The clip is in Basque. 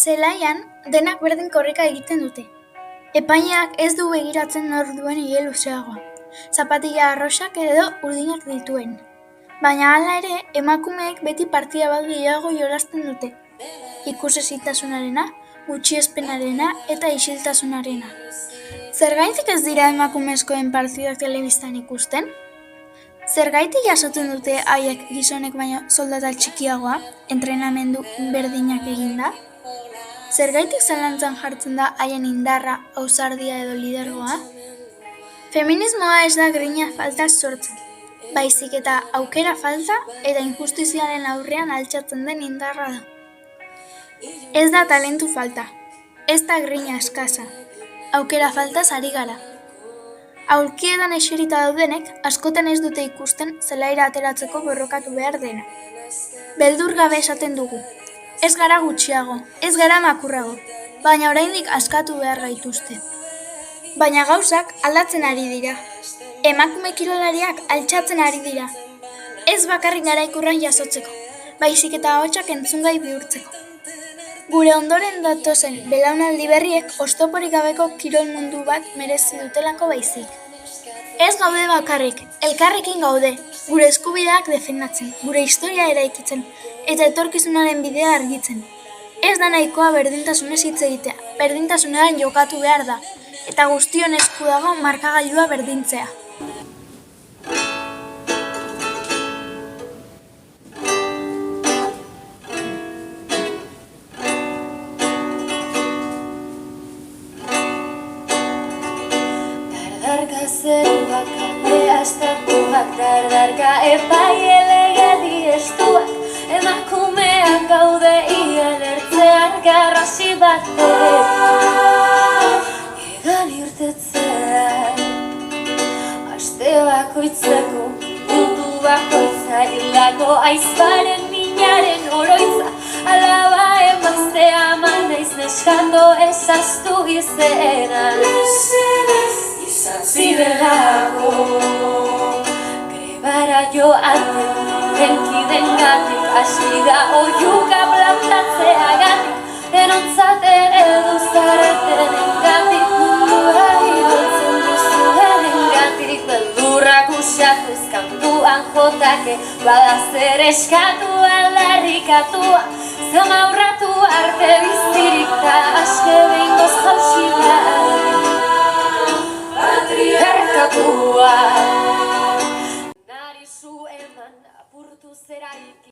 Zelaian, denak berdin korrika egiten dute. Epaileak ez du begiratzen nor duen ile luzeagoa, zapatila arrosak edo urdinak dituen. Baina hala ere, emakumeek beti partida bat gehiago jolasten dute. Ikusezitasunarena, gutxiespenarena eta isiltasunarena. Zergaitik ez dira emakumezkoen partidak telebistan ikusten? Zergaitik jasotzen dute haiek gizonek baino soldata txikiagoa, entrenamendu berdinak eginda? Zergaitik zalantzan jartzen da haien indarra, ausardia edo lidergoa? Feminismoa ez da grina falta sortzen, baizik eta aukera falta eta injustiziaren aurrean altxatzen den indarra da. Ez da talentu falta, ez da grina eskasa, aukera faltaz ari gara. Aulkietan eserita daudenek askotan ez dute ikusten zelaira ateratzeko borrokatu behar dena. Beldur gabe esaten dugu. Ez gara gutxiago, ez gara makurrago, baina oraindik askatu behar gaituzte. Baina gauzak aldatzen ari dira. Emakume kirolariak altxatzen ari dira. Ez bakarrik garaikurran jasotzeko, baizik eta ahotsak entzungai bihurtzeko. Gure ondoren datozen belaunaldi berriek oztoporik gabeko kirol mundu bat merezi dutelako baizik. Ez gaude bakarrik, elkarrekin gaude, gure eskubideak defendatzen, gure historia eraikitzen, eta etorkizunaren bidea argitzen. Ez da nahikoa berdintasunez hitz egitea, berdintasunean jokatu behar da, eta guztion esku dago markagailua berdintzea. Dardarka zeruak, kale astatuak, dardarka epaile legedi estuak, emakumeak gaude ian ertzean garrasi batek, egan irtetzean. Aste bakoitzako, mundu bakoitza, hildako aizparen minaren oroitza, alaba emaztea manaiz neskando ezaztu izenan. Zirelako grebara joaten genkiden gatik, asida oiuka plantatzea gatik, denontzat eredu zaretenen gatik, mundua irotzen duzuen gatik, beldurrak usatuz kantuan jotake, badazer eskatu aldarrikatua, zamaurratu arte biztirik da aske behingoz jausila. Patriarkatua nari zu eman apurtu zeraiki